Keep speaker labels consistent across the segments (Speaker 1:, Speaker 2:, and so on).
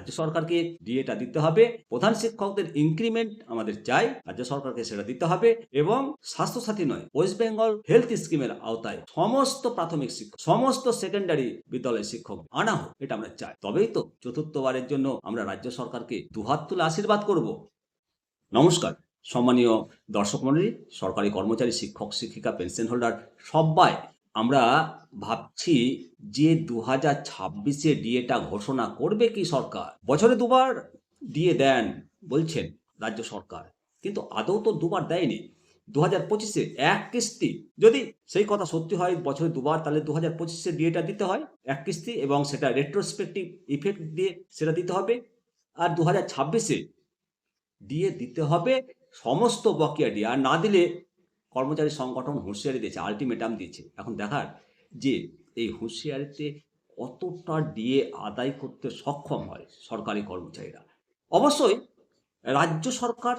Speaker 1: রাজ্য সরকারকে ডিএটা দিতে হবে, প্রধান শিক্ষকদের ইনক্রিমেন্ট আমাদের চাই, রাজ্য সরকারকে সেটা দিতে হবে, এবং স্বাস্থ্যসাথী নয়, ওয়েস্ট বেঙ্গল হেলথ স্কিমের আওতায় সমস্ত প্রাথমিক শিক্ষক, সমস্ত সেকেন্ডারি বিদ্যালয়ের শিক্ষক আনা হোক, এটা আমরা চাই। তবেই তো চতুর্থবারের জন্য আমরা রাজ্য সরকারকে দুহাত তুলে আশীর্বাদ করব। নমস্কার সম্মানীয় দর্শক মণ্ডলী, সরকারি কর্মচারী, শিক্ষক শিক্ষিকা, পেনশন হোল্ডার সবাই আমরা ভাবছি যে 2026-এ ডিএটা ঘোষণা করবে কি সরকার। বছরে দুবার ডিএ দেন বলছেন রাজ্য সরকার, কিন্তু আদৌ তো দুবার দেয়নি। 2025-এ এক কিস্তি, যদি সেই কথা সত্যি হয় বছরে দুবার, তাহলে 2025-এ ডিএটা দিতে হয় এক কিস্তি, এবং সেটা রেট্রোস্পেক্টিভ ইফেক্ট দিয়ে সেটা দিতে হবে। আর 2026-এ দিয়ে দিতে হবে সমস্ত বকেয়া ডিএ। আর না দিলে কর্মচারী সংগঠন হুঁশিয়ারি দিয়েছে, আলটিমেটাম দিয়েছে। এখন দেখার যে এই হুঁশিয়ারিতে কতটা ডিএ আদায় করতে সক্ষম হয় সরকারি কর্মচারীরা। অবশ্যই রাজ্য সরকার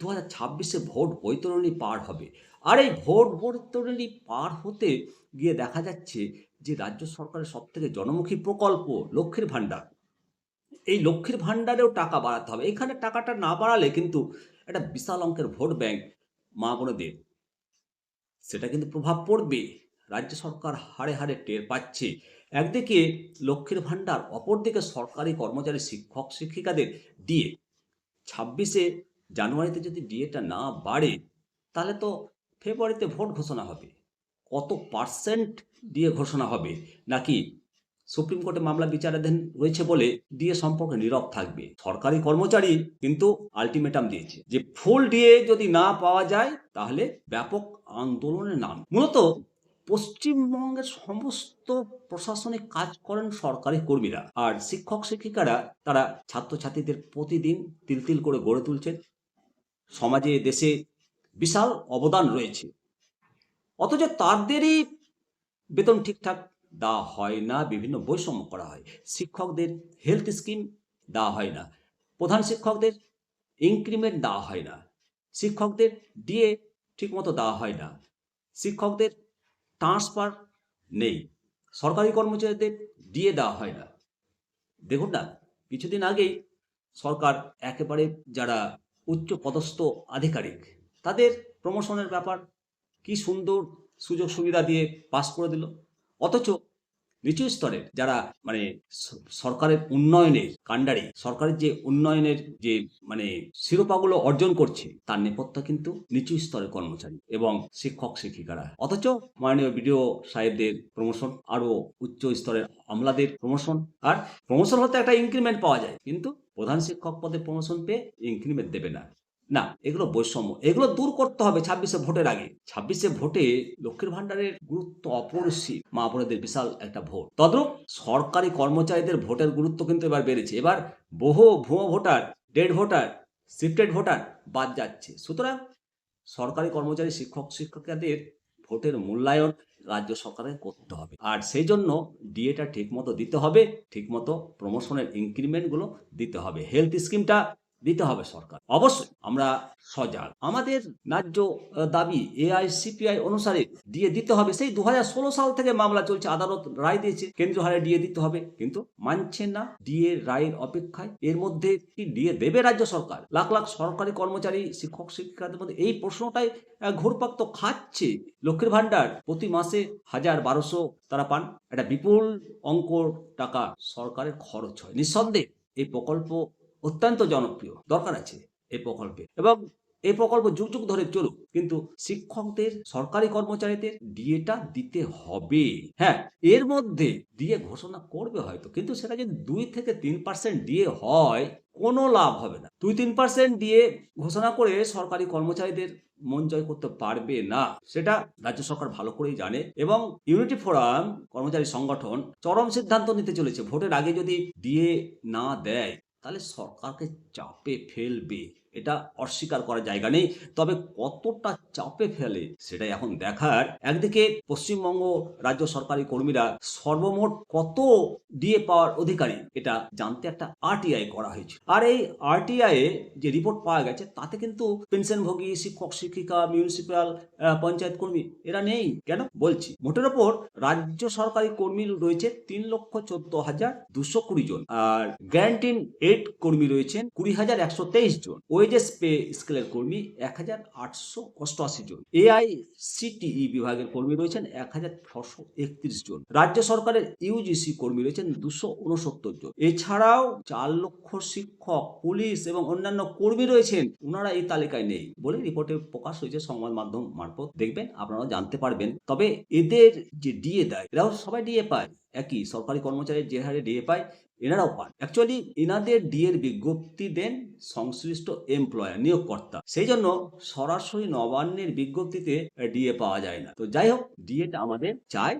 Speaker 1: 2026-এ ভোট বৈতরণী পার হবে, আর এই ভোট বৈতরণী পার হতে গিয়ে দেখা যাচ্ছে যে রাজ্য সরকারের সবথেকে জনমুখী প্রকল্প লক্ষ্মীর ভাণ্ডার, এই লক্ষ্মীর ভাণ্ডারেও টাকা বাড়াতে হবে। এখানে টাকাটা না বাড়ালে কিন্তু একটা বিশাল অঙ্কের ভোট ব্যাংক মা বোনেদের, সেটা কিন্তু প্রভাব পড়বে। রাজ্য সরকার হাড়ে হাড়ে টের পাচ্ছে। একদিকে লক্ষ্মীর ভাণ্ডার, অপরদিকে সরকারি কর্মচারী, শিক্ষক শিক্ষিকাদের ডিএ। 26-এ জানুয়ারিতে যদি ডিএটা না বাড়ে, তাহলে তো ফেব্রুয়ারিতে ভোট ঘোষণা হবে। কত পার্সেন্ট ডিএ ঘোষণা হবে, নাকি সুপ্রিম কোর্টে মামলা বিচারাধীন রয়েছে বলে ডিএ সম্পর্কে নীরব থাকবে? সরকারি কর্মচারী কিন্তু আলটিমেটাম দিয়েছে যে ফুল ডিএ যদি না পাওয়া যায় তাহলে ব্যাপক আন্দোলনের নাম। মূলত পশ্চিমবঙ্গের সমস্ত প্রশাসনিক কাজ করেন সরকারি কর্মীরা, আর শিক্ষক শিক্ষিকারা তারা ছাত্রছাত্রীদের প্রতিদিন তিল তিল করে গড়ে তুলছেন। সমাজে দেশে বিশাল অবদান রয়েছে, অথচ তাদেরই বেতন ঠিকঠাক দেওয়া হয় না, বিভিন্ন বৈষম্য করা হয়। শিক্ষকদের হেলথ স্কিম দেওয়া হয় না, প্রধান শিক্ষকদের ইনক্রিমেন্ট দেওয়া হয় না, শিক্ষকদের ডিএ ঠিকমতো দেওয়া হয় না, শিক্ষকদের ট্রান্সফার নেই, সরকারি কর্মচারীদের ডিএ দেওয়া হয় না। দেখুন না, কিছুদিন আগেই সরকার একেবারে যারা উচ্চ পদস্থ আধিকারিক, তাদের প্রমোশনের ব্যাপার কি সুন্দর সুযোগ সুবিধা দিয়ে পাস করে দিল। অথচ নিচু স্তরের যারা মানে সরকারের উন্নয়নের কাণ্ডারি, সরকারের যে উন্নয়নের যে শিরোপাগুলো অর্জন করছে, তার নেপথ্য কিন্তু নিচু স্তরের কর্মচারী এবং শিক্ষক শিক্ষিকারা। অথচ মাননীয় বিডিও সাহেবদের প্রমোশন, আরো উচ্চ স্তরের আমলাদের প্রমোশন, আর প্রমোশন হতে একটা ইনক্রিমেন্ট পাওয়া যায়, কিন্তু প্রধান শিক্ষক পদে প্রমোশন পেয়ে ইনক্রিমেন্ট দেবে না। না, এগুলো বৈষম্য, এগুলো দূর করতে হবে 26-এ ভোটের আগে। 26-এ ভোটে লক্ষ্মীর ভাণ্ডারের গুরুত্ব অপরিসীম, মা বোনেদের বিশাল একটা ভোট। তদ্রূপ সরকারি কর্মচারীদের ভোটের গুরুত্ব কিন্তু এবার বেড়েছে। এবার বহু ভুয়ো voter, dead voter, shifted voter বাদ যাচ্ছে। সুতরাং সরকারি কর্মচারী, শিক্ষক শিক্ষিকাদের ভোটের মূল্যায়ন রাজ্য সরকারের করতে হবে, আর সেই জন্য ডিএটা ঠিকমতো দিতে হবে, ঠিকমতো প্রমোশনের ইনক্রিমেন্টগুলো দিতে হবে, হেলথ স্কিমটা দিতে হবে সরকার। অবশ্যই আমরা সজাগ, আমাদের ন্যায্য দাবি এআইসিপিআই অনুসারে ডিএ দিতে হবে। সেই 2016 সাল থেকে মামলা চলছে, আদালত রায় দিয়েছে কেন্দ্রীয় হারে ডিএ দিতে হবে, কিন্তু মানছে না। ডিএ রায়ের অপেক্ষায়। এর মধ্যে কি ডিএ দেবে রাজ্য সরকার? লাখ লাখ সরকারি কর্মচারী, শিক্ষক শিক্ষিকাদের মধ্যে এই প্রশ্নটাই ঘুরপাক তো খাচ্ছে। লক্ষ্মীর ভাণ্ডার প্রতি মাসে 1000-1200 তারা পান, একটা বিপুল অঙ্ক টাকা সরকারের খরচ হয়। নিঃসন্দেহে এই প্রকল্প অত্যন্ত জনপ্রিয়, দরকার আছে এই প্রকল্পে, এবং এই প্রকল্প যুগ যুগ ধরে চলুক, কিন্তু শিক্ষকদের, সরকারি কর্মচারীদের ডিএটা দিতে হবে। হ্যাঁ, এর মধ্যে ডিএ ঘোষণা করবে হয়তো, কিন্তু সেটা যদি 2-3% ডিএ হয়, কোনো লাভ হবে না। 2-3% ডিএ ঘোষণা করে সরকারি কর্মচারীদের মন জয় করতে পারবে না, সেটা রাজ্য সরকার ভালো করেই জানে। এবং ইউনিটি ফোরাম কর্মচারী সংগঠন চরম সিদ্ধান্ত নিতে চলেছে, ভোটের আগে যদি ডিএ না দেয় তাহলে সরকারকে চাপে ফেলবে। এটা অস্বীকার করার জায়গা নেই। তবে কতটা চাপে ফেলে সেটাই এখন দেখার। একদিকে পশ্চিমবঙ্গ রাজ্য সরকারি কর্মীরা সর্বমোট কত ডিএ পাওয়ার অধিকারী এটা জানতে একটা আরটিআই করা হয়েছে। আর এই আরটিআই এ যে রিপোর্ট পাওয়া গেছে তাতে কিন্তু পেনশনভোগী, শিক্ষক, শিক্ষিকা, মিউনিসিপ্যাল পঞ্চায়েত কর্মী এরা নেই। কেন? বলছি। মোটের ওপর রাজ্য সরকারি কর্মী রয়েছে ৩,১৪,২২০ জন। আর গ্যারান্টিন এইড কর্মী রয়েছেন ২০,১২৩ জন। ওয়েজেস পে স্কেলের কর্মী ১,৮৮৮ জন। এআইসিটিই বিভাগের কর্মী রয়েছেন ১,৬৩১ জন। রাজ্য সরকারের ইউজিসি কর্মী রয়েছেন ২৬৯ জন। এছাড়াও ৪ লক্ষ শিক্ষক, পুলিশ এবং অন্যান্য কর্মী রয়েছেন, ওনারা এই তালিকায় নেই বলে রিপোর্টে প্রকাশ হয়েছে সংবাদ মাধ্যম মারফত। দেখবেন, আপনারাও জানতে পারবেন। তবে এদের যে ডিএ দেয়, এরাও সবাই ডিএ পায়। একই সরকারি কর্মচারী যে হারে ডিএ পায় এনারাও পান। অ্যাকচুয়ালি এনাদের ডিএর বিজ্ঞপ্তি দেন সংশ্লিষ্ট এমপ্লয়ার, নিয়োগকর্তা। সেই জন্য সরাসরি নবান্নের বিজ্ঞপ্তিতে ডিএ পাওয়া যায় না। তো যাই হোক, ডিএটা আমাদের চাই,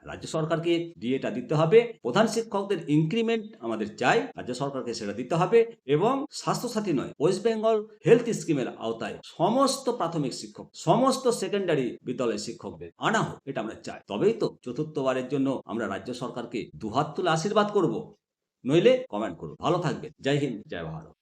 Speaker 1: রাজ্য সরকারকে ডিএটা দিতে হবে। প্রধান শিক্ষকদের ইনক্রিমেন্ট আমাদের চাই, রাজ্য সরকারকে সেটা দিতে হবে। এবং স্বাস্থ্যসাথী নয়, ওয়েস্ট বেঙ্গল হেলথ স্কিমের আওতায় সমস্ত প্রাথমিক শিক্ষক, সমস্ত সেকেন্ডারি বিদ্যালয়ের শিক্ষকদের আনা হোক, এটা আমরা চাই। তবেই তো চতুর্থবারের জন্য আমরা রাজ্য সরকারকে দুহাত তুলে আশীর্বাদ করব। নইলে কমেন্ট করুন। ভালো থাকবেন। জয় হিন্দ, জয় ভারত।